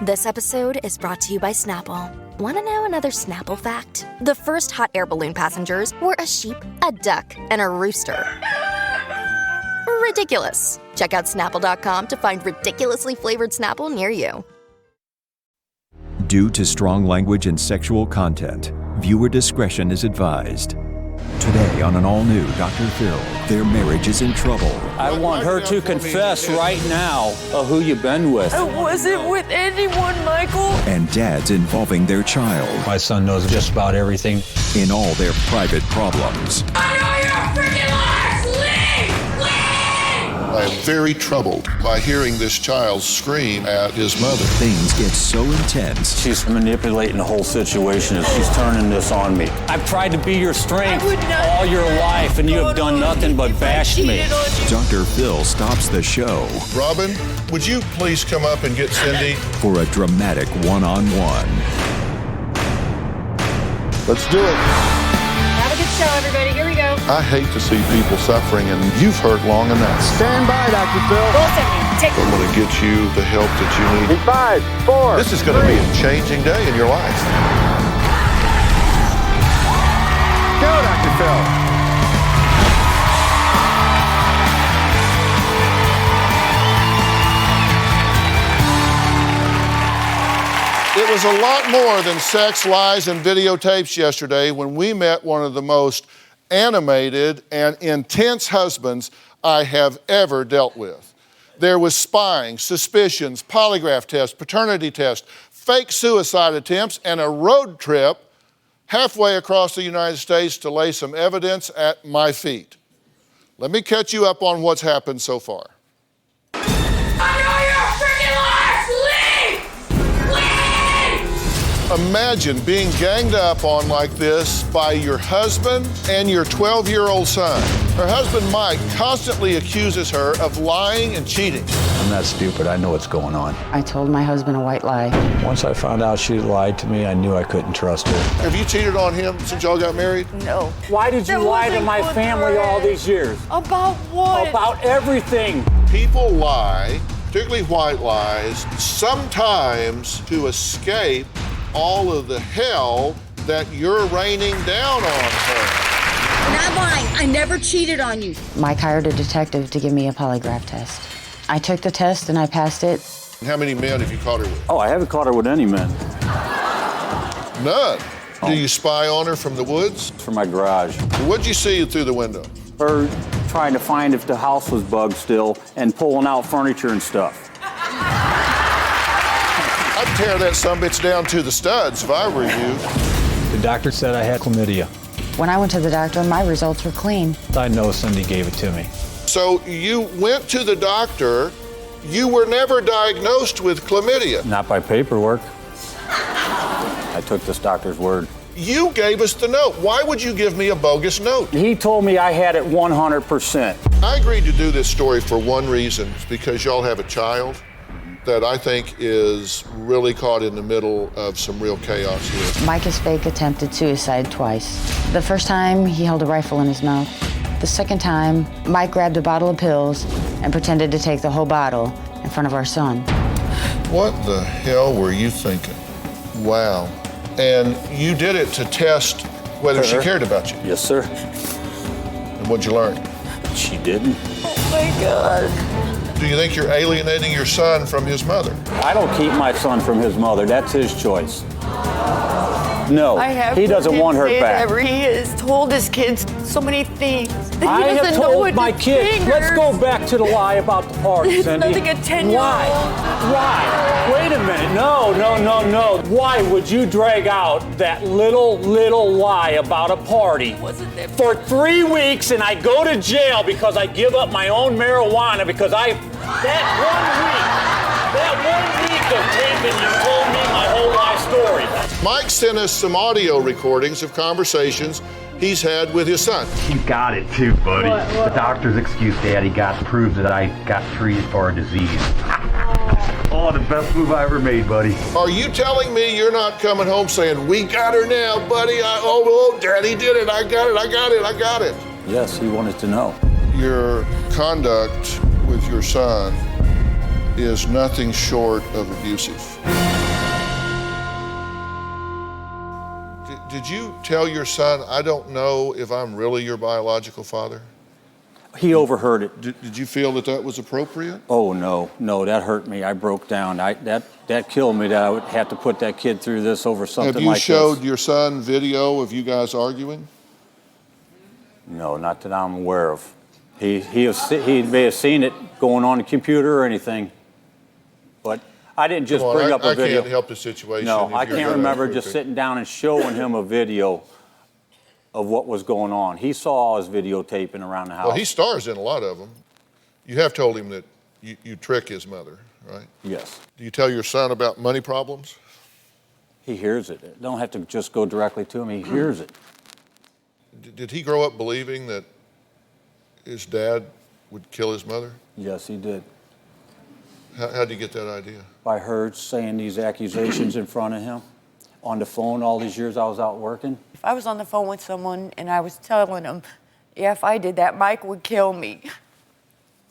This episode is brought to you by Snapple. Want to know another Snapple fact? The first hot air balloon passengers were a sheep, a duck, and a rooster. Ridiculous. Check out Snapple.com to find ridiculously flavored Snapple near you. Due to strong language and sexual content, viewer discretion is advised. Today on an all-new Dr. Phil, their marriage is in trouble. I want her to confess right now who you've been with. I wasn't with anyone, Michael. And dads involving their child. My son knows just about everything. In all their private problems. I know you're freaking liars! Leave! Leave! I am very troubled by hearing this child scream at his mother. Things get so intense. She's manipulating the whole situation and she's turning this on me. I've tried to be your strength all your life and you have done nothing but bash me. Dr. Phil stops the show. Robin, would you please come up and get Cindy? For a dramatic one-on-one. Let's do it. Have a good show, everybody. Here we go. I hate to see people suffering, and you've hurt long enough. Stand by, Dr. Phil. Roll 70. Take I'm going to get you the help that you need. 5, 4. This is going to be a changing day in your life. Go, Dr. Phil. It was a lot more than sex, lies, and videotapes yesterday when we met one of the most animated and intense husbands I have ever dealt with. There was spying, suspicions, polygraph tests, paternity tests, fake suicide attempts, and a road trip halfway across the United States to lay some evidence at my feet. Let me catch you up on what's happened so far. Imagine being ganged up on like this by your husband and your 12-year-old son. Her husband, Mike, constantly accuses her of lying and cheating. I'm not stupid. I know what's going on. I told my husband a white lie. Once I found out she lied to me, I knew I couldn't trust her. Have you cheated on him since y'all got married? No. Why did you That lie to wasn't my good family for all it. these years? About what? About everything. People lie, particularly white lies, sometimes to escape all of the hell that you're raining down on her. Not lying. I never cheated on you. Mike hired a detective to give me a polygraph test. I took the test and I passed it. How many men have you caught her with? Oh, I haven't caught her with any men. None. Do you spy on her from the woods? From my garage. What'd you see through the window? Her trying to find if the house was bugged still and pulling out furniture and stuff. I'd tear that sumbitch down to the studs if I were you. The doctor said I had chlamydia. When I went to the doctor, my results were clean. I know Cindy gave it to me. So you went to the doctor. You were never diagnosed with chlamydia. Not by paperwork. I took this doctor's word. You gave us the note. Why would you give me a bogus note? He told me I had it 100%. I agreed to do this story for one reason. It's because y'all have a child that I think is really caught in the middle of some real chaos here. Mike has fake attempted suicide twice. The first time, he held a rifle in his mouth. The second time, Mike grabbed a bottle of pills and pretended to take the whole bottle in front of our son. What the hell were you thinking? Wow. And you did it to test whether she cared about you. Yes, sir. And what'd you learn? She didn't. Oh my God. Do you think you're alienating your son from his mother? I don't keep my son from his mother. That's his choice. No, I have he doesn't want her back. He has told his kids so many things that he I have doesn't know told what my to kids. fingers. Let's go back to the lie about the party, It's Cindy. nothing a 10-year-old. Why? Wait a minute. No. Why would you drag out that little lie about a party Wasn't there? for 3 weeks and I go to jail because I give up my own marijuana because that one week of taping, you told me my whole life story. Mike sent us some audio recordings of conversations he's had with his son. You got it too, buddy. The doctor's excuse Daddy got proves that I got treated for a disease. Oh, the best move I ever made, buddy. Are you telling me you're not coming home saying, we got her now, buddy? Oh, Daddy did it. I got it. Yes, he wanted to know. Your conduct with your son is nothing short of abusive. Did you tell your son, I don't know if I'm really your biological father? He overheard it. Did you feel that that was appropriate? Oh, no, that hurt me. I broke down. That killed me that I would have to put that kid through this over something like this. Have you showed your son video of you guys arguing? No, not that I'm aware of. He may have seen it going on the computer or anything, but I didn't just bring up a video. I can't help the situation. No, I can't remember just sitting down and showing him a video of what was going on. He saw all his videotaping around the house. Well, he stars in a lot of them. You have told him that you trick his mother, right? Yes. Do you tell your son about money problems? He hears it. Don't have to just go directly to him. He hears it. Did he grow up believing that his dad would kill his mother? Yes, he did. How did you get that idea? By her saying these accusations in front of him on the phone all these years I was out working. If I was on the phone with someone and I was telling them, yeah, if I did that, Mike would kill me.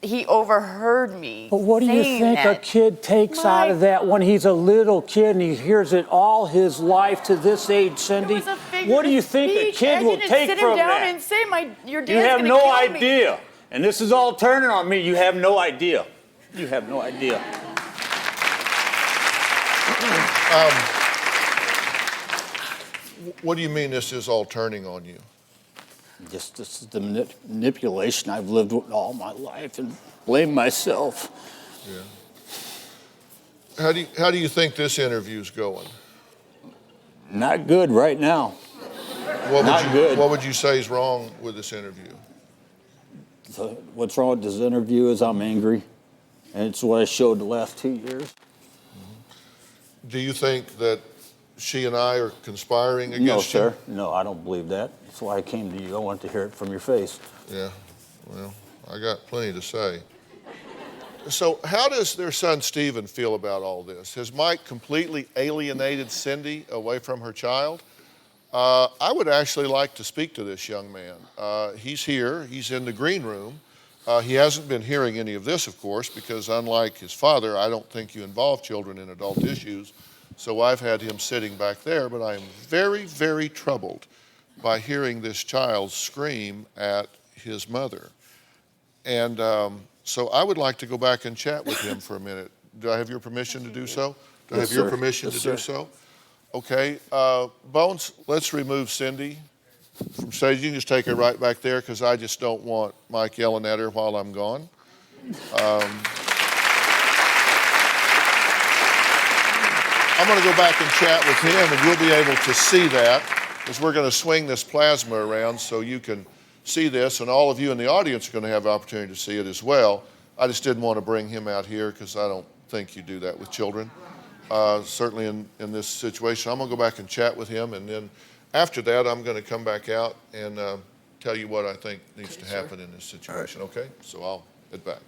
He overheard me. But what do you think a kid takes out of that when he's a little kid and he hears it all his life to this age, Cindy? What do you think a kid will take from that? I didn't sit him down and say, your dad's You have gonna no kill idea. me. And this is all turning on me. You have no idea. You have no idea. What do you mean this is all turning on you? Just this is the manipulation I've lived with all my life and blame myself. Yeah. How do you think this interview's going? Not good right now. What would you say is wrong with this interview? So what's wrong with this interview is I'm angry, and it's what I showed the last 2 years. Do you think that she and I are conspiring against you? No, sir. No, I don't believe that. That's why I came to you. I want to hear it from your face. Yeah, well, I got plenty to say. So how does their son Stephen feel about all this? Has Mike completely alienated Cindy away from her child? I would actually like to speak to this young man. He's here. He's in the green room. He hasn't been hearing any of this, of course, because unlike his father, I don't think you involve children in adult issues. So I've had him sitting back there, but I am very, very troubled by hearing this child scream at his mother. And so I would like to go back and chat with him for a minute. Do I have your permission to do so? Do I have your permission to do so? Okay, Bones, let's remove Cindy from stage. You can just take her right back there because I just don't want Mike yelling at her while I'm gone. I'm going to go back and chat with him, and you'll be able to see that as we're going to swing this plasma around so you can see this, and all of you in the audience are going to have the opportunity to see it as well. I just didn't want to bring him out here because I don't think you do that with children. Certainly in this situation. I'm going to go back and chat with him, and then after that, I'm going to come back out and tell you what I think needs to happen in this situation, okay? So I'll head back.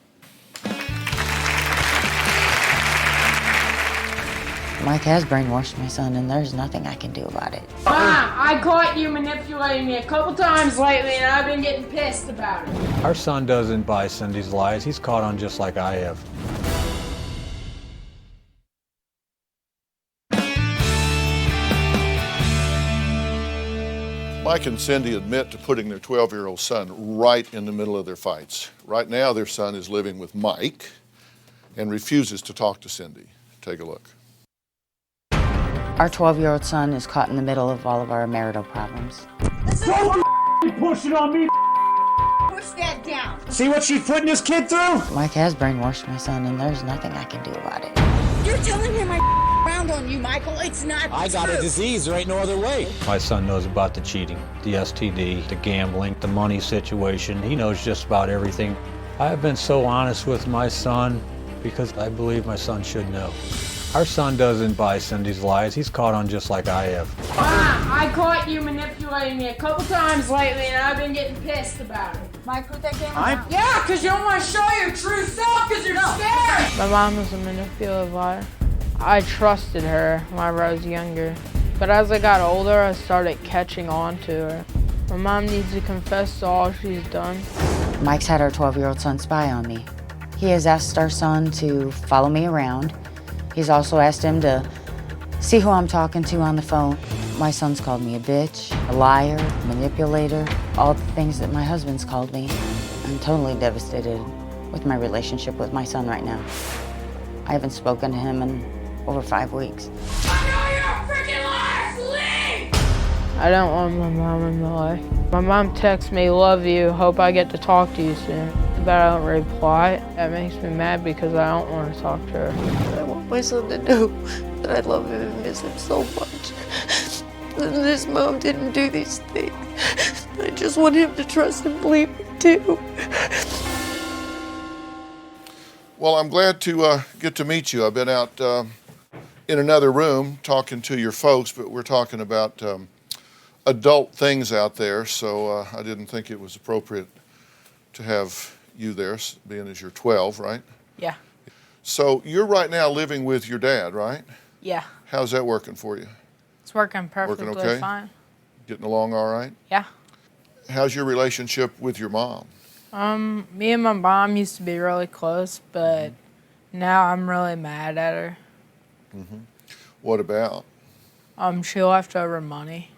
Mike has brainwashed my son, and there's nothing I can do about it. Mom, I caught you manipulating me a couple times lately, and I've been getting pissed about it. Our son doesn't buy Cindy's lies. He's caught on just like I have. Mike and Cindy admit to putting their 12-year-old son right in the middle of their fights. Right now, their son is living with Mike and refuses to talk to Cindy. Take a look. Our 12-year-old son is caught in the middle of all of our marital problems. Don't push it on me. Push that down. See what she's putting this kid through? Mike has brainwashed my son, and there's nothing I can do about it. You're telling him I around on you, Michael. It's not I got a disease. There ain't no other way. My son knows about the cheating, the STD, the gambling, the money situation. He knows just about everything. I have been so honest with my son because I believe my son should know. Our son doesn't buy Cindy's lies. He's caught on just like I have. Mom, I caught you manipulating me a couple times lately, and I've been getting pissed about it. Mike, put that camera down. Yeah, because you don't want to show your true self because you're scared. My mom was a manipulative liar. I trusted her whenever I was younger. But as I got older, I started catching on to her. My mom needs to confess to all she's done. Mike's had our 12-year-old son spy on me. He has asked our son to follow me around. He's also asked him to see who I'm talking to on the phone. My son's called me a bitch, a liar, manipulator, all the things that my husband's called me. I'm totally devastated with my relationship with my son right now. I haven't spoken to him in over 5 weeks. I know you're a freaking liar! Leave! I don't want my mom in my life. My mom texts me, love you, hope I get to talk to you soon. But I don't reply. That makes me mad because I don't want to talk to her. I want my son to know that I love him and miss him so much. And this mom didn't do these things. I just want him to trust and believe me too. Well, I'm glad to get to meet you. I've been out in another room talking to your folks, but we're talking about adult things out there, so I didn't think it was appropriate to have you there, being as you're 12, right? Yeah. So you're right now living with your dad, right? Yeah. How's that working for you? It's working perfectly okay? fine. Getting along all right? Yeah. How's your relationship with your mom? Me and my mom used to be really close, but now I'm really mad at her. What about? She left over money.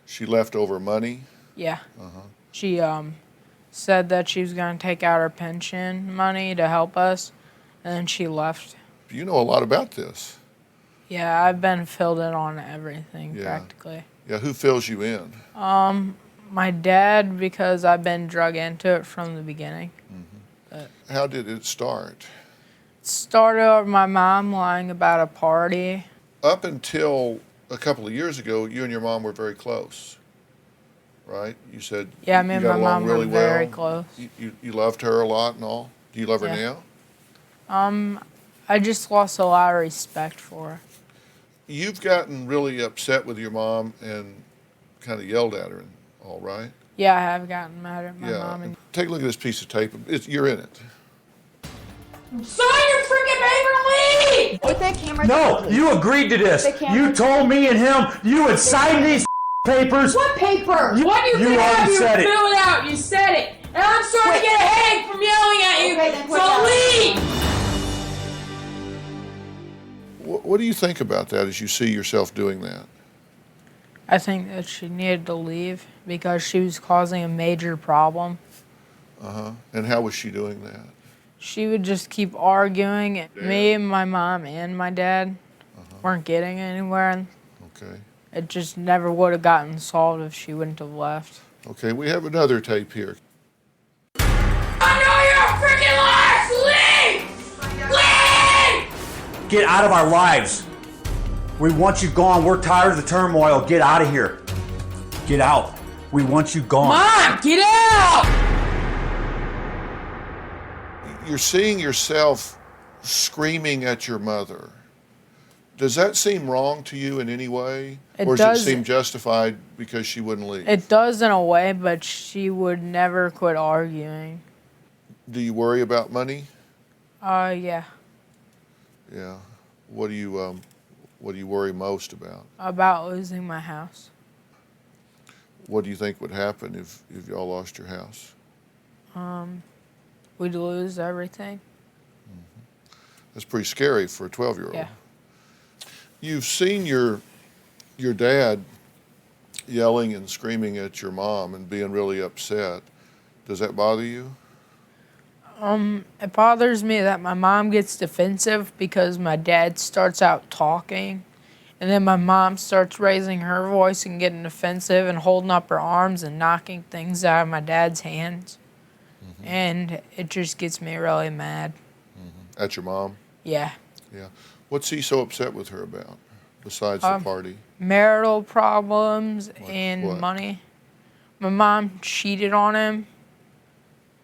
She left over money? Yeah. She said that she was going to take out her pension money to help us, and then she left. You know a lot about this. Yeah, I've been filled in on everything practically. Yeah, who fills you in? My dad, because I've been drug into it from the beginning. How did it start? It started with my mom lying about a party. Up until a couple of years ago, you and your mom were very close, right? You said Yeah, you me and got my along mom really were very well. close. You loved her a lot and all. Do you love her now? I just lost a lot of respect for her. You've gotten really upset with your mom and kind of yelled at her and all, right? Yeah, I have gotten mad at my mom. And Take a look at this piece of tape. You're in it. Sign your freaking paper and leave! Put that camera down, please. You agreed to this. You told me and him you would sign these papers. What paper? What you could have you said it. fill it out. You said it. And I'm starting to get a headache from yelling at you. Okay, then quit so yelling. leave! What do you think about that as you see yourself doing that? I think that she needed to leave because she was causing a major problem. And how was she doing that? She would just keep arguing. Me and my mom and my dad weren't getting anywhere. Okay. It just never would have gotten solved if she wouldn't have left. Okay, we have another tape here. I know you're a freaking liar! Leave! Leave! Get out of our lives. We want you gone. We're tired of the turmoil. Get out of here. Get out. We want you gone. Mom, get out! You're seeing yourself screaming at your mother. Does that seem wrong to you in any way? Or does it seem justified because she wouldn't leave? It does in a way, but she would never quit arguing. Do you worry about money? Yeah. Yeah. What do you worry most about? About losing my house. What do you think would happen if y'all lost your house? We'd lose everything. That's pretty scary for a 12-year-old. Yeah. You've seen your dad yelling and screaming at your mom and being really upset. Does that bother you? It bothers me that my mom gets defensive because my dad starts out talking, and then my mom starts raising her voice and getting defensive and holding up her arms and knocking things out of my dad's hands. And it just gets me really mad. At your mom? Yeah. Yeah. What's he so upset with her about, besides the party? Marital problems and what? money. My mom cheated on him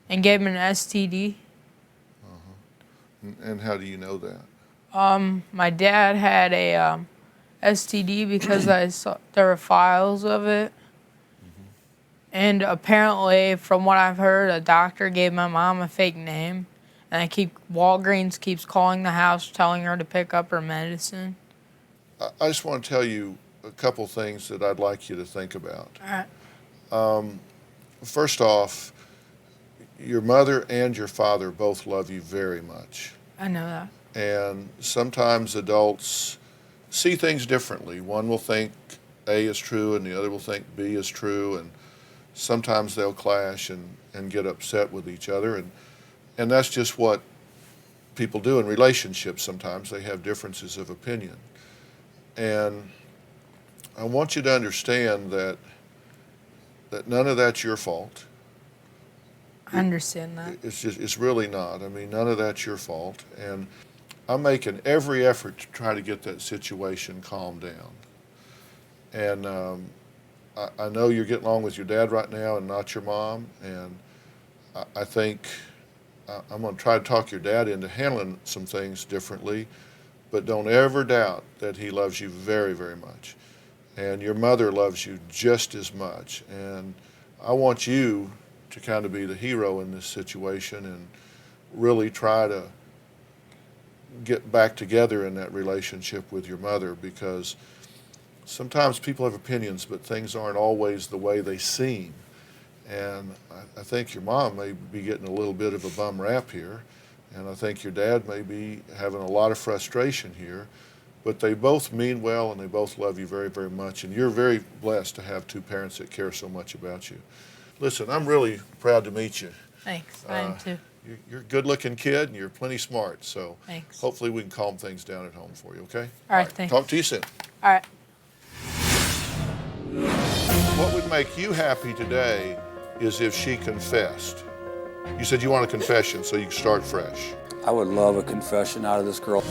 and gave him an STD. And how do you know that? My dad had a STD because I saw there were files of it. And apparently, from what I've heard, a doctor gave my mom a fake name. And Walgreens keeps calling the house, telling her to pick up her medicine. I just want to tell you a couple things that I'd like you to think about. All right. First off, your mother and your father both love you very much. I know that. And sometimes adults see things differently. One will think A is true and the other will think B is true, and sometimes they'll clash and get upset with each other, and that's just what people do in relationships. Sometimes they have differences of opinion. And I want you to understand that none of that's your fault. I understand that. It's really not. I mean, none of that's your fault. And I'm making every effort to try to get that situation calmed down. And I know you're getting along with your dad right now and not your mom. And I think I'm going to try to talk your dad into handling some things differently. But don't ever doubt that he loves you very, very much. And your mother loves you just as much. And I want you to kind of be the hero in this situation and really try to get back together in that relationship with your mother, because sometimes people have opinions, but things aren't always the way they seem. And I think your mom may be getting a little bit of a bum rap here, and I think your dad may be having a lot of frustration here, but they both mean well and they both love you very, very much, and you're very blessed to have two parents that care so much about you. Listen, I'm really proud to meet you. Thanks. I am too. You're a good-looking kid and you're plenty smart, so Thanks. hopefully we can calm things down at home for you, okay? All right, thanks. Talk to you soon. All right. What would make you happy today is if she confessed. You said you want a confession so you can start fresh. I would love a confession out of this girl.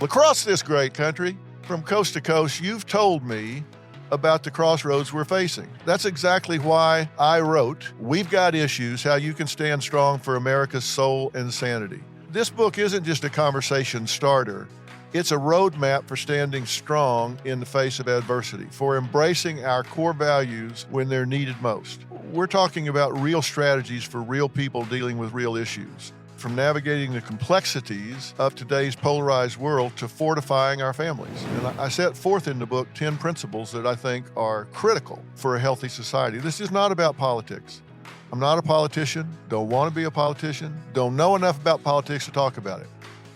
Across this great country, from coast to coast, you've told me about the crossroads we're facing. That's exactly why I wrote We've Got Issues, How You Can Stand Strong for America's Soul and Sanity. This book isn't just a conversation starter. It's a roadmap for standing strong in the face of adversity, for embracing our core values when they're needed most. We're talking about real strategies for real people dealing with real issues, from navigating the complexities of today's polarized world to fortifying our families. And I set forth in the book 10 principles that I think are critical for a healthy society. This is not about politics. I'm not a politician, don't want to be a politician, don't know enough about politics to talk about it.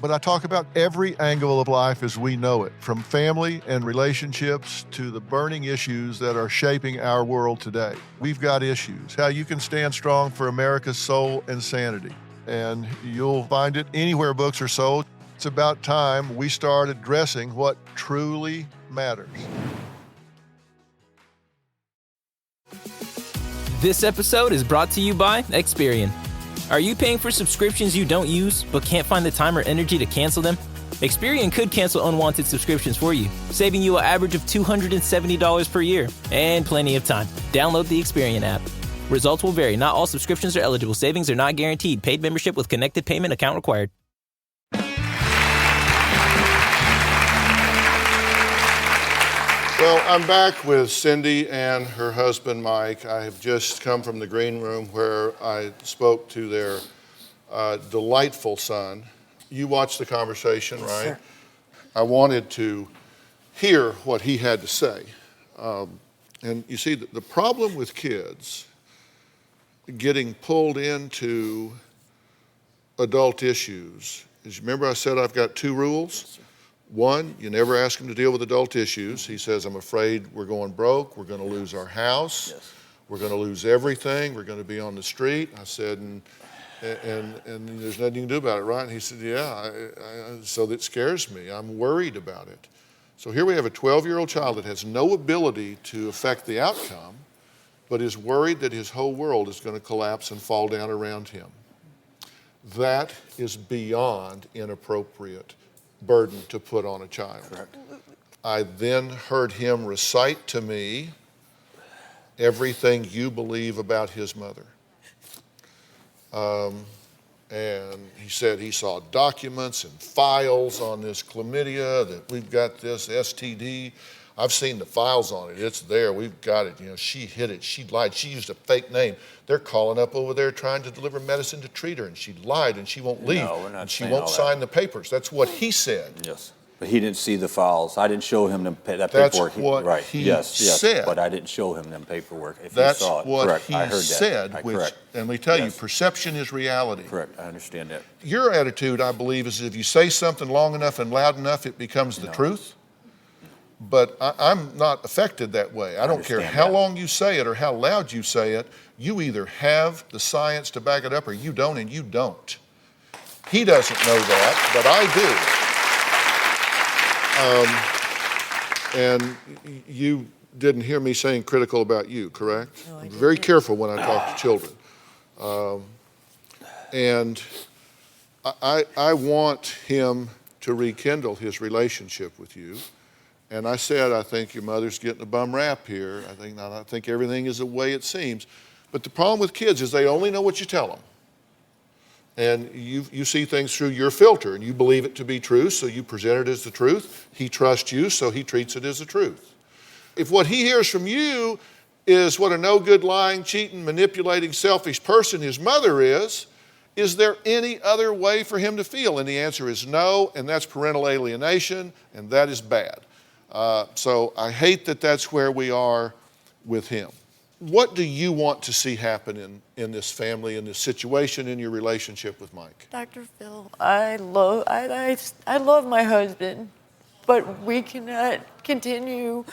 But I talk about every angle of life as we know it, from family and relationships to the burning issues that are shaping our world today. We've got issues, how you can stand strong for America's soul and sanity. And you'll find it anywhere books are sold. It's about time we start addressing what truly matters. This episode is brought to you by Experian. Are you paying for subscriptions you don't use but can't find the time or energy to cancel them? Experian could cancel unwanted subscriptions for you, saving you an average of $270 per year and plenty of time. Download the Experian app. Results will vary. Not all subscriptions are eligible. Savings are not guaranteed. Paid membership with connected payment account required. Well, I'm back with Cindy and her husband, Mike. I have just come from the green room where I spoke to their delightful son. You watched the conversation, right? Sure. I wanted to hear what he had to say. And you see, the problem with kids getting pulled into adult issues is, remember I said I've got 2 rules? One, you never ask him to deal with adult issues. He says, I'm afraid we're going broke, we're going to lose our house, we're going to lose everything, we're going to be on the street. I said, and there's nothing you can do about it, right? And he said, yeah, so that scares me. I'm worried about it. So here we have a 12-year-old child that has no ability to affect the outcome, but is worried that his whole world is going to collapse and fall down around him. That is beyond inappropriate burden to put on a child. Correct. I then heard him recite to me everything you believe about his mother. And he said he saw documents and files on this chlamydia, that we've got this STD. I've seen the files on it. It's there. We've got it. You know, she hid it. She lied. She used a fake name. They're calling up over there trying to deliver medicine to treat her, and she lied, and she won't leave. No, we're not and she saying won't all sign the papers. That's what he said. Yes. But he didn't see the files. I didn't show him that paperwork. That's what he said. But I didn't show him them paperwork. If That's he saw it. what Correct. he I heard said. that. Which, correct. and let me tell you, Yes. perception is reality. Correct. I understand that. Your attitude, I believe, is if you say something long enough and loud enough, it becomes the truth. but I'm not affected that way. I don't care how long you say it or how loud you say it. You either have the science to back it up or you don't, and you don't. He doesn't know that, but I do. And you didn't hear me saying critical about you, correct? No, I didn't. I'm very careful when I talk to children. And I want him to rekindle his relationship with you. And I said, I think your mother's getting a bum rap here. I think everything is the way it seems. But the problem with kids is they only know what you tell them. And you see things through your filter, and you believe it to be true, so you present it as the truth. He trusts you, so he treats it as the truth. If what he hears from you is what a no-good, lying, cheating, manipulating, selfish person his mother is there any other way for him to feel? And the answer is no, and that's parental alienation, and that is bad. So I hate that that's where we are with him. What do you want to see happen in this family, in this situation, in your relationship with Mike? Dr. Phil, I love my husband, but we cannot continue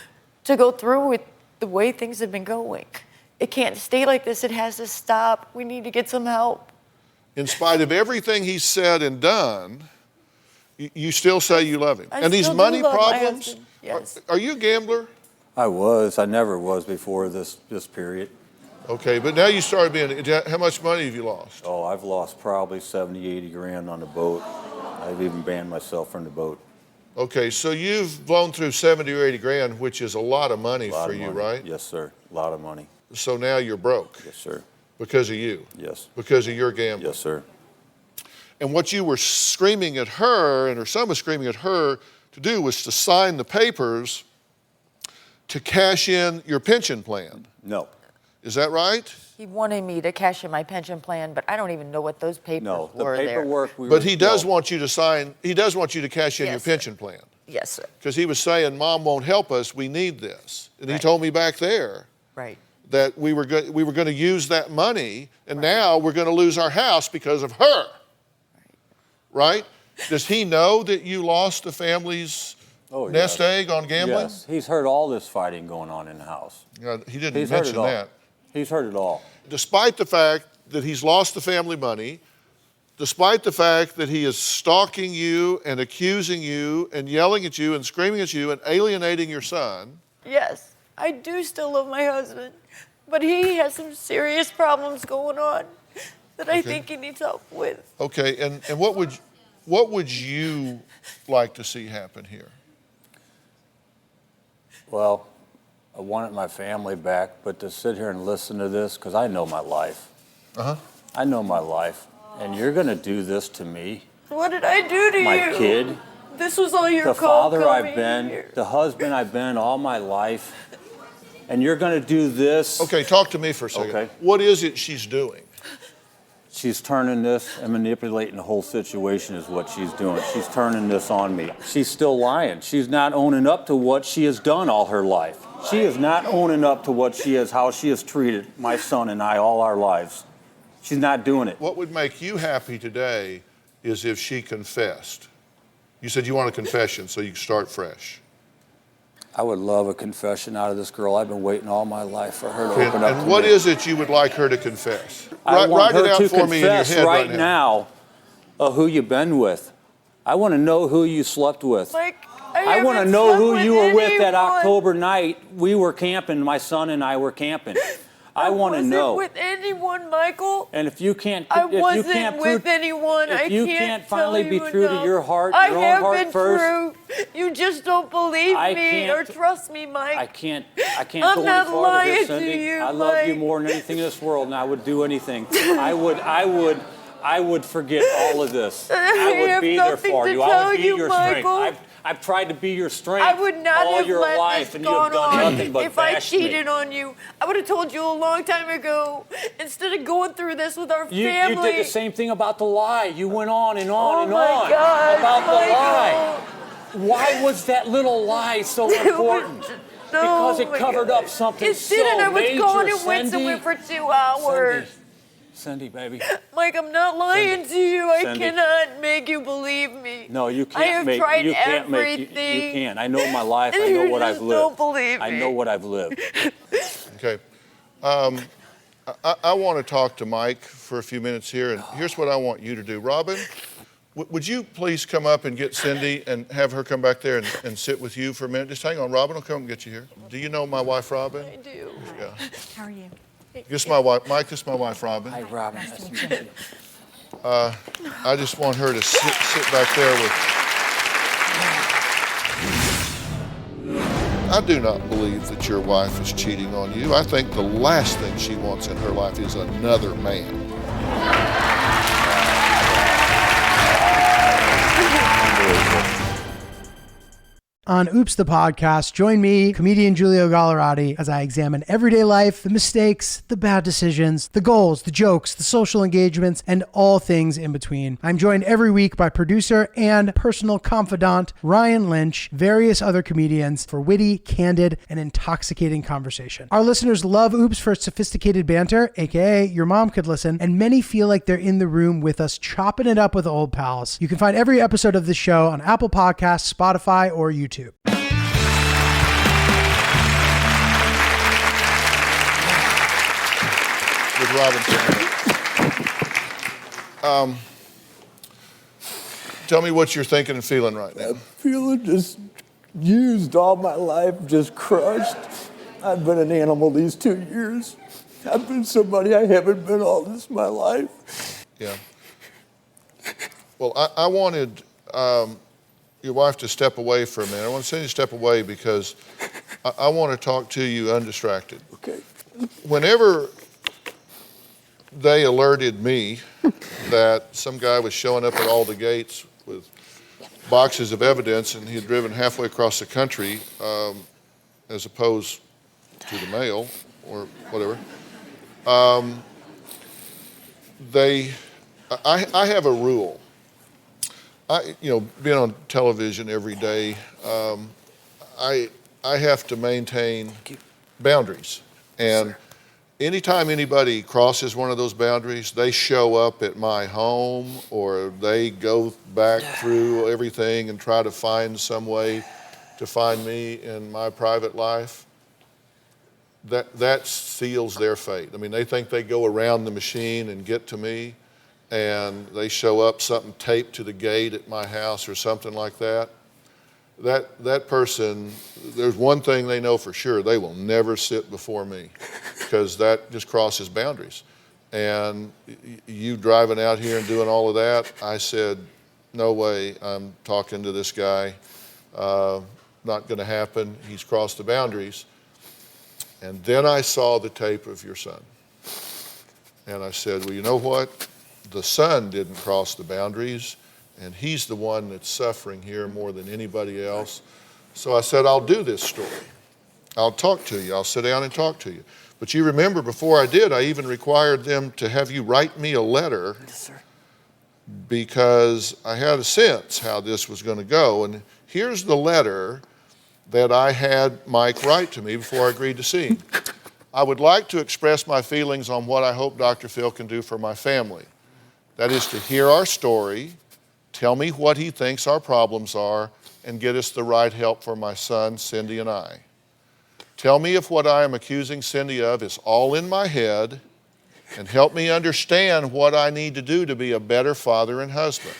to go through with the way things have been going. It can't stay like this. It has to stop. We need to get some help. In spite of everything he's said and done, you still say you love him. And these money problems, yes. Are you a gambler? I was. I never was before this period. Okay, but now you started being, how much money have you lost? Oh, I've lost probably 70, 80 grand on the boat. I've even banned myself from the boat. Okay, so you've blown through 70 or 80 grand, which is a lot of money for you, right? Yes, sir. A lot of money. So now you're broke? Yes, sir. Because of you? Yes. Because of your gambling? Yes, sir. And what you were screaming at her, and her son was screaming at her to do, was to sign the papers to cash in your pension plan. No. Is that right? He wanted me to cash in my pension plan, but I don't even know what those papers were there. Paperwork. But he does want you to sign, he does want you to cash in your pension plan. Yes, sir. Because he was saying, Mom won't help us, we need this. And he told me back there that we were going to use that money, and now we're going to lose our house because of her. Right? Does he know that you lost the family's nest egg on gambling? Yes, he's heard all this fighting going on in the house. He didn't mention that. He's heard it all. Despite the fact that he's lost the family money, despite the fact that he is stalking you and accusing you and yelling at you and screaming at you and alienating your son. Yes, I do still love my husband, but he has some serious problems going on that I think he needs help with. Okay, and what would you like to see happen here? Well, I wanted my family back, but to sit here and listen to this, because I know my life. I know my life, and you're going to do this to me. What did I do to you? My kid. This was all your the call father coming I've been, here. the husband I've been all my life, and you're going to do this. Okay, talk to me for a second. Okay. What is it she's doing? She's turning this and manipulating the whole situation is what she's doing. She's turning this on me. She's still lying. She's not owning up to what she has done all her life. She is not owning up to what she is, how she has treated my son and I all our lives. She's not doing it. What would make you happy today is if she confessed. You said you want a confession so you can start fresh. I would love a confession out of this girl. I've been waiting all my life for her to open up to me. And what is it you would like her to confess? I want write her it out to for me in your confess head right now who you've been with. I want to know who you slept with. Like, I want to know who you were with that October night. We were camping. My son and I were camping. I want to know. I wasn't with anyone, Michael. And if you can't, I wasn't with anyone. If you can't finally be true to your heart, I your own have heart been first. True. You just don't believe me or trust me, Mike. I can't I'm go not any farther lying here, to Cindy. you, I love you Mike. more than anything in this world, and I would do anything. I would forget all of this. I would be there for you. I would be your strength. I've tried to be your strength I would not all have your let life, this and you have gone done on nothing but if I bash me. cheated on you. I would have told you a long time ago. Instead of going through this with our You family. did the same thing about the lie. You went on and on and on God, about the Michael. lie. Why was that little lie so important? Because it covered up something It so didn't. I was major, gone and went Cindy. somewhere for 2 hours. Cindy, Cindy, baby. Mike, I'm not lying to you. I Cindy. cannot make you believe me. No, you can't I have make. tried you can't everything. make. You can't. I know my life. And I know you what just I've lived. don't believe me. I know what I've lived. Okay. I want to talk to Mike for a few minutes here, and here's what I want you to do. Robin, would you please come up and get Cindy and have her come back there and sit with you for a minute? Just hang on. Robin will come and get you here. Do you know my wife, Robin? I do. Yeah. How are you? This is my wife. Mike, this is my wife, Robin. Hi, Robin. Nice to Nice meet to you. I just want her to sit back there with. I do not believe that your wife is cheating on you. I think the last thing she wants in her life is another man. On Oops the Podcast, join me, comedian Giulio Gallerati, as I examine everyday life, the mistakes, the bad decisions, the goals, the jokes, the social engagements, and all things in between. I'm joined every week by producer and personal confidant Ryan Lynch, various other comedians for witty, candid, and intoxicating conversation. Our listeners love Oops for its sophisticated banter, aka your mom could listen, and many feel like they're in the room with us chopping it up with old pals. You can find every episode of this show on Apple Podcasts, Spotify, or YouTube. With Robin. Tell me what you're thinking and feeling right now. I'm feeling just used all my life, just crushed. I've been an animal these 2 years. I've been somebody I haven't been all this my life. Yeah. Well, I wanted your wife to step away for a minute. I want to send you to step away because I want to talk to you undistracted. Okay. Whenever they alerted me that some guy was showing up at all the gates with boxes of evidence and he had driven halfway across the country as opposed to the mail or whatever, I have a rule. Being on television every day, I have to maintain boundaries. And anytime anybody crosses one of those boundaries, they show up at my home or they go back through everything and try to find some way to find me in my private life, that seals their fate. I mean, they think they go around the machine and get to me, and they show up, something taped to the gate at my house or something like that. That person, there's one thing they know for sure: they will never sit before me, because that just crosses boundaries. And you driving out here and doing all of that, I said, no way, I'm talking to this guy. Not going to happen. He's crossed the boundaries. And then I saw the tape of your son. And I said, well, you know what? The son didn't cross the boundaries, and he's the one that's suffering here more than anybody else. So I said, I'll do this story. I'll talk to you. I'll sit down and talk to you. But you remember, before I did, I even required them to have you write me a letter. Yes, sir. Because I had a sense how this was going to go. And here's the letter that I had Mike write to me before I agreed to see him. I would like to express my feelings on what I hope Dr. Phil can do for my family. That is to hear our story, tell me what he thinks our problems are, and get us the right help for my son, Cindy, and I. Tell me if what I am accusing Cindy of is all in my head, and help me understand what I need to do to be a better father and husband.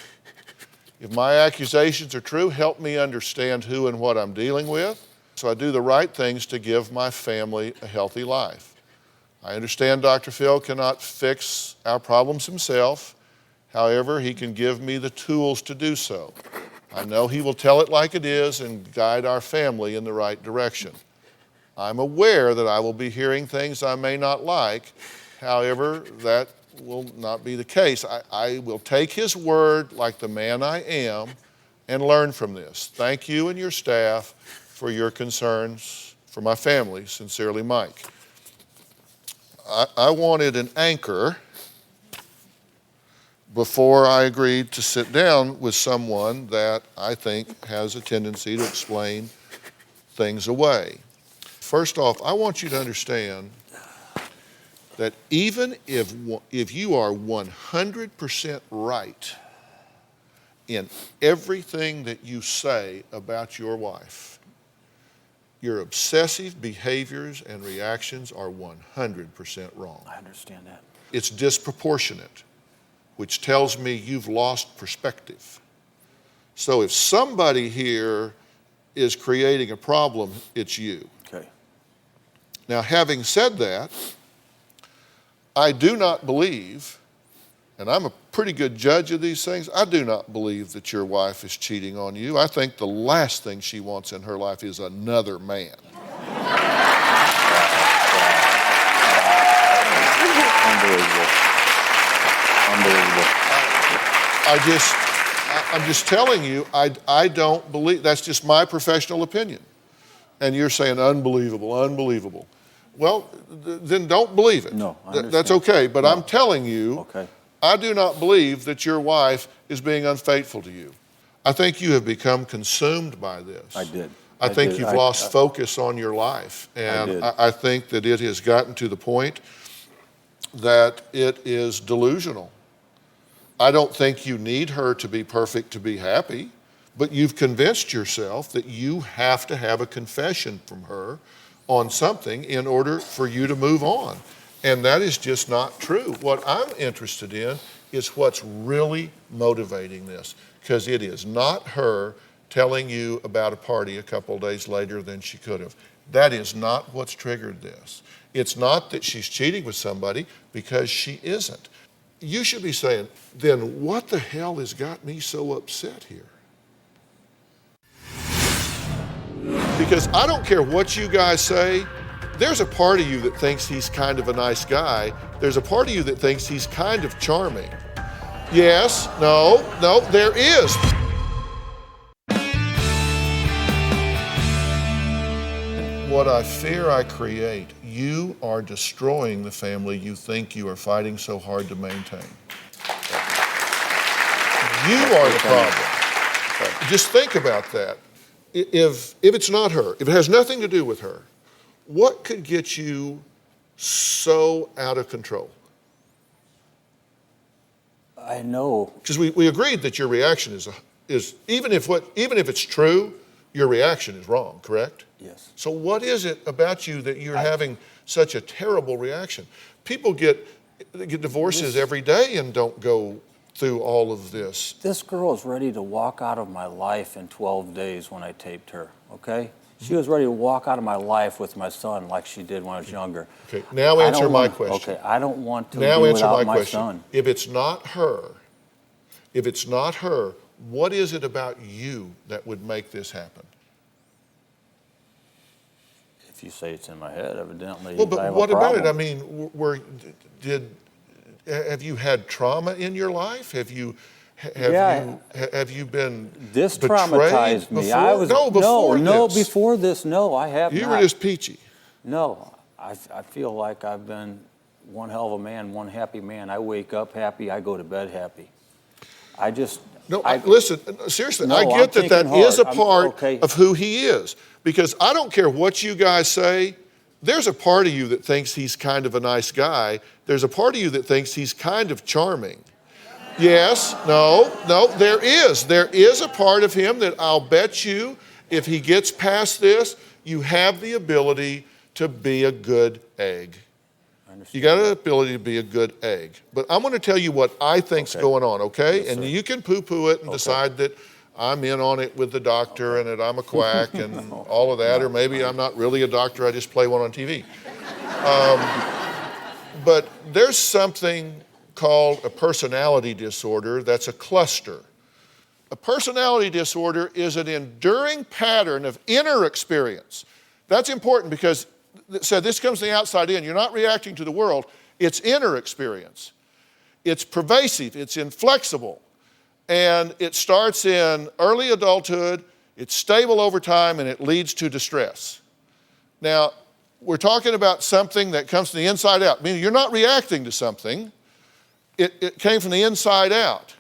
If my accusations are true, help me understand who and what I'm dealing with, so I do the right things to give my family a healthy life. I understand Dr. Phil cannot fix our problems himself. However, he can give me the tools to do so. I know he will tell it like it is and guide our family in the right direction. I'm aware that I will be hearing things I may not like. However, that will not be the case. I will take his word like the man I am and learn from this. Thank you and your staff for your concerns for my family. Sincerely, Mike. I wanted an anchor before I agreed to sit down with someone that I think has a tendency to explain things away. First off, I want you to understand that even if you are 100% right in everything that you say about your wife, your obsessive behaviors and reactions are 100% wrong. I understand that. It's disproportionate, which tells me you've lost perspective. So if somebody here is creating a problem, it's you. Okay. Now, having said that, I do not believe, and I'm a pretty good judge of these things, I do not believe that your wife is cheating on you. I think the last thing she wants in her life is another man. Unbelievable. I'm just telling you, I don't believe, that's just my professional opinion. And you're saying unbelievable, unbelievable. Well, then don't believe it. No, I understand. That's okay, but No. I'm telling you, Okay. I do not believe that your wife is being unfaithful to you. I think you have become consumed by this. I did. I think did. you've lost focus on your life. And I think that it has gotten to the point that it is delusional. I don't think you need her to be perfect to be happy, but you've convinced yourself that you have to have a confession from her on something in order for you to move on. And that is just not true. What I'm interested in is what's really motivating this, because it is not her telling you about a party a couple of days later than she could have. That is not what's triggered this. It's not that she's cheating with somebody, because she isn't. You should be saying, then what the hell has got me so upset here? Because I don't care what you guys say, there's a part of you that thinks he's kind of a nice guy. There's a part of you that thinks he's kind of charming. Yes, no, there is. What I fear I create, you are destroying the family you think you are fighting so hard to maintain. You are the problem. Just think about that. If it's not her, if it has nothing to do with her, what could get you so out of control? I know. Because we agreed that your reaction is even if it's true, your reaction is wrong, correct? Yes. So what is it about you that you're having such a terrible reaction? People get divorces every day and don't go through all of this. This girl is ready to walk out of my life in 12 days when I taped her, okay? She was ready to walk out of my life with my son like she did when I was younger. Okay, now answer my question. Okay, I don't want to now be answer without my my question. son. If it's not her, what is it about you that would make this happen? If you say it's in my head, evidently Well, but I have what a about problem. it? I mean, have you had trauma in your life? Have you been This betrayed traumatized me. before? I was before this. before this. No, I have You not. were just peachy. No, I feel like I've been one hell of a man, one happy man. I wake up happy. I go to bed happy. Listen, seriously, No, I I'm get that thinking is a hard. part of who he is. Because I don't care what you guys say, there's a part of you that thinks he's kind of a nice guy. There's a part of you that thinks he's kind of charming. Yes, no, there is. There is a part of him that I'll bet you, if he gets past this, you have the ability to be a good egg. You got an ability to be a good egg. But I'm going to tell you what I think's going on, okay? Yes, and sir. you can poo-poo it and decide that I'm in on it with the doctor and that I'm a quack and all of that, or maybe I'm not really a doctor, I just play one on TV. But there's something called a personality disorder that's a cluster. A personality disorder is an enduring pattern of inner experience. That's important because this comes from the outside in. You're not reacting to the world. It's inner experience. It's pervasive. It's inflexible. And it starts in early adulthood. It's stable over time, and it leads to distress. Now, we're talking about something that comes from the inside out, meaning you're not reacting to something. It came from the inside out.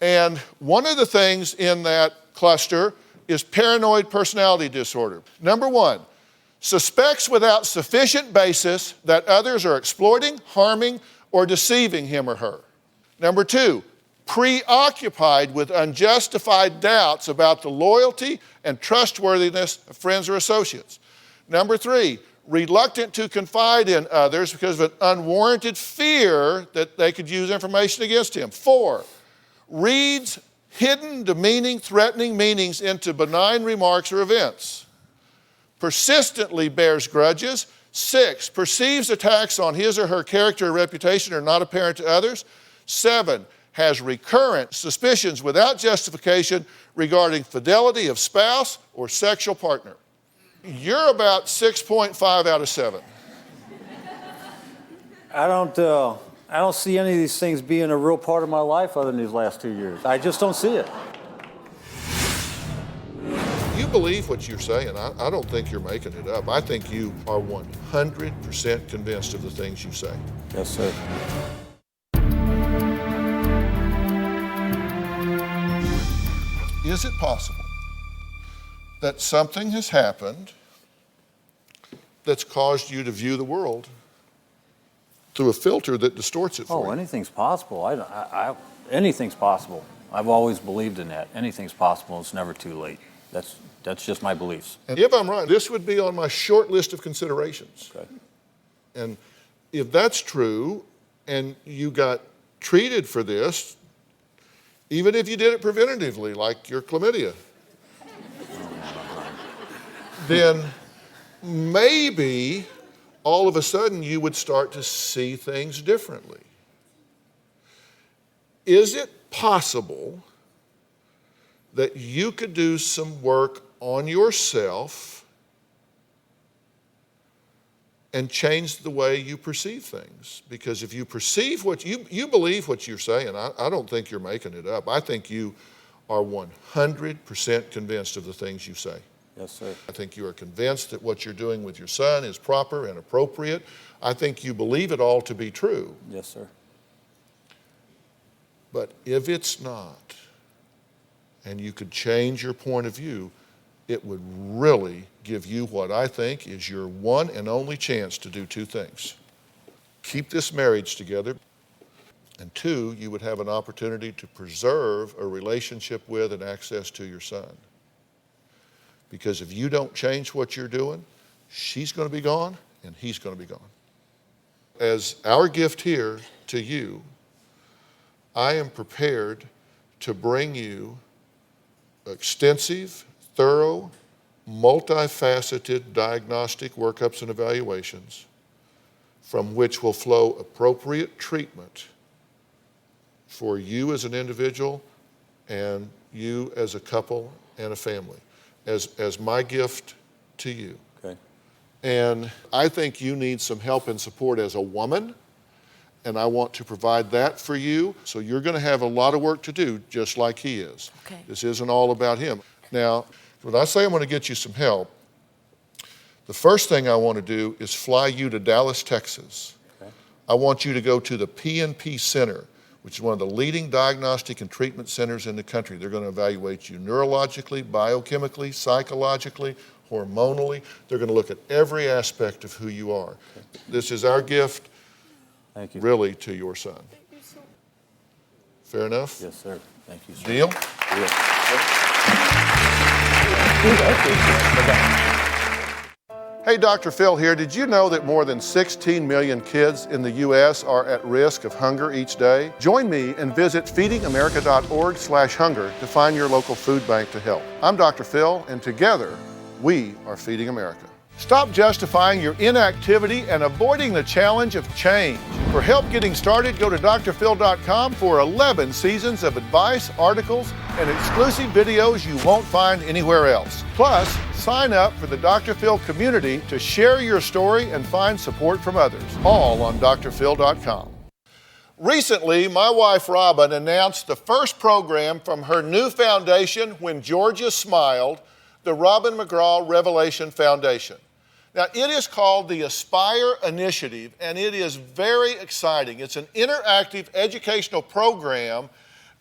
And one of the things in that cluster is paranoid personality disorder. Number one, suspects without sufficient basis that others are exploiting, harming, or deceiving him or her. Number 2, preoccupied with unjustified doubts about the loyalty and trustworthiness of friends or associates. Number 3, reluctant to confide in others because of an unwarranted fear that they could use information against him. 4, reads hidden, demeaning, threatening meanings into benign remarks or events. Persistently bears grudges. 6, perceives attacks on his or her character or reputation are not apparent to others. 7, has recurrent suspicions without justification regarding fidelity of spouse or sexual partner. You're about 6.5 out of 7. I don't see any of these things being a real part of my life other than these last 2 years. I just don't see it. You believe what you're saying. I don't think you're making it up. I think you are 100% convinced of the things you say. Yes, sir. Is it possible that something has happened that's caused you to view the world through a filter that distorts it for you? Anything's possible. Anything's possible. I've always believed in that. Anything's possible. It's never too late. That's just my beliefs. And if I'm right, this would be on my short list of considerations. Okay. And if that's true, and you got treated for this, even if you did it preventatively, like your chlamydia, then maybe all of a sudden you would start to see things differently. Is it possible that you could do some work on yourself and change the way you perceive things? Because if you perceive what you believe what you're saying, I don't think you're making it up. I think you are 100% convinced of the things you say. Yes, sir. I think you are convinced that what you're doing with your son is proper and appropriate. I think you believe it all to be true. Yes, sir. But if it's not, and you could change your point of view, it would really give you what I think is your one and only chance to do 2 things. Keep this marriage together, and 2, you would have an opportunity to preserve a relationship with and access to your son. Because if you don't change what you're doing, she's going to be gone and he's going to be gone. As our gift here to you, I am prepared to bring you extensive, thorough, multifaceted diagnostic workups and evaluations from which will flow appropriate treatment for you as an individual and you as a couple and a family, as my gift to you. Okay. And I think you need some help and support as a woman, and I want to provide that for you. So you're going to have a lot of work to do, just like he is. Okay. This isn't all about him. Now, when I say I'm going to get you some help, the first thing I want to do is fly you to Dallas, Texas. Okay. I want you to go to the PNP Center, which is one of the leading diagnostic and treatment centers in the country. They're going to evaluate you neurologically, biochemically, psychologically, hormonally. They're going to look at every aspect of who you are. Okay. This is our gift, Thank you. really, to your son. Thank you so much. Fair enough? Yes, sir. Thank you, sir. Deal? Hey, Dr. Phil here. Did you know that more than 16 million kids in the U.S. are at risk of hunger each day? Join me and visit feedingamerica.org/hunger to find your local food bank to help. I'm Dr. Phil, and together, we are Feeding America. Stop justifying your inactivity and avoiding the challenge of change. For help getting started, go to drphil.com for 11 seasons of advice, articles, and exclusive videos you won't find anywhere else. Plus, sign up for the Dr. Phil community to share your story and find support from others, all on drphil.com. Recently, my wife Robin announced the first program from her new foundation, When Georgia Smiled, the Robin McGraw Revelation Foundation. Now, it is called the Aspire Initiative, and it is very exciting. It's an interactive educational program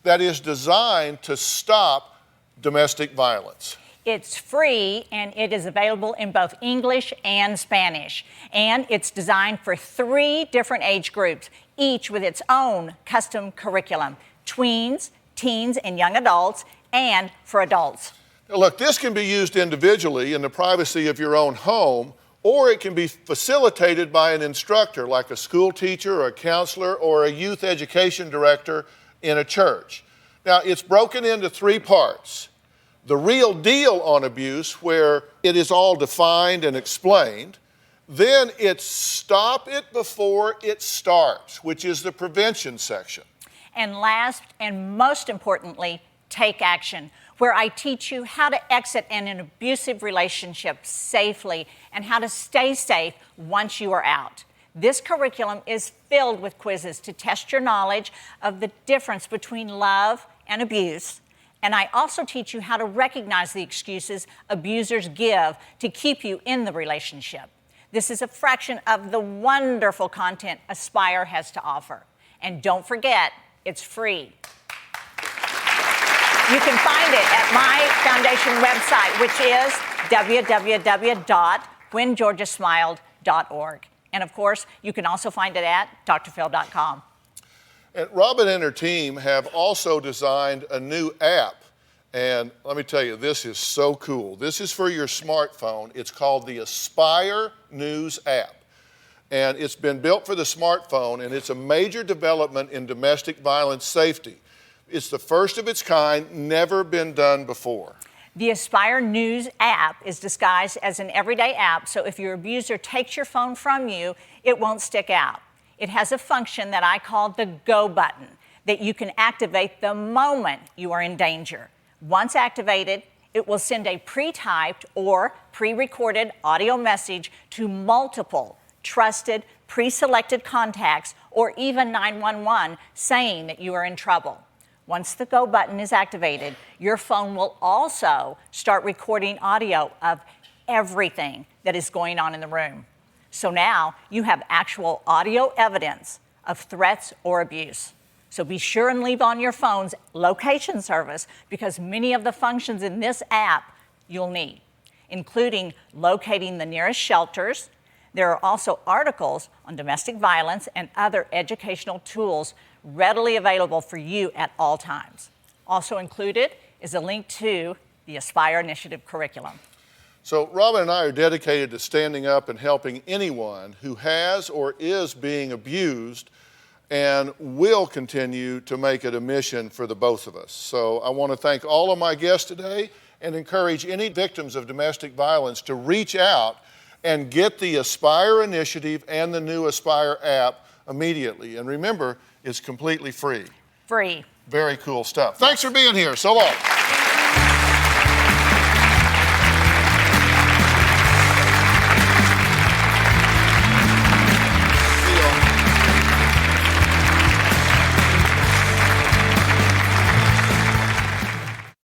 that is designed to stop domestic violence. It's free and it is available in both English and Spanish. And it's designed for 3 different age groups, each with its own custom curriculum: tweens, teens, and young adults, and for adults. Now look, this can be used individually in the privacy of your own home, or it can be facilitated by an instructor like a school teacher or a counselor or a youth education director in a church. Now, it's broken into 3 parts. The real deal on abuse, where it is all defined and explained. Then it's stop it before it starts, which is the prevention section. And last and most importantly, take action, where I teach you how to exit an abusive relationship safely and how to stay safe once you are out. This curriculum is filled with quizzes to test your knowledge of the difference between love and abuse. And I also teach you how to recognize the excuses abusers give to keep you in the relationship. This is a fraction of the wonderful content Aspire has to offer. And don't forget, it's free. You can find it at my foundation website, which is www.whengeorgiasmiled.org. And of course, you can also find it at drphil.com. And Robin and her team have also designed a new app. And let me tell you, this is so cool. This is for your smartphone. It's called the Aspire News app. And it's been built for the smartphone, and it's a major development in domestic violence safety. It's the first of its kind, never been done before. The Aspire News app is disguised as an everyday app, so if your abuser takes your phone from you, it won't stick out. It has a function that I call the go button that you can activate the moment you are in danger. Once activated, it will send a pre-typed or pre-recorded audio message to multiple trusted, pre-selected contacts or even 911 saying that you are in trouble. Once the go button is activated, your phone will also start recording audio of everything that is going on in the room. So now you have actual audio evidence of threats or abuse. So be sure and leave on your phone's location service, because many of the functions in this app you'll need, including locating the nearest shelters. There are also articles on domestic violence and other educational tools readily available for you at all times. Also included is a link to the Aspire Initiative curriculum. So Robin and I are dedicated to standing up and helping anyone who has or is being abused, and will continue to make it a mission for the both of us. So I want to thank all of my guests today and encourage any victims of domestic violence to reach out and get the Aspire Initiative and the new Aspire app immediately. And remember, it's completely free. Free. Very cool stuff. Thanks for being here. So long.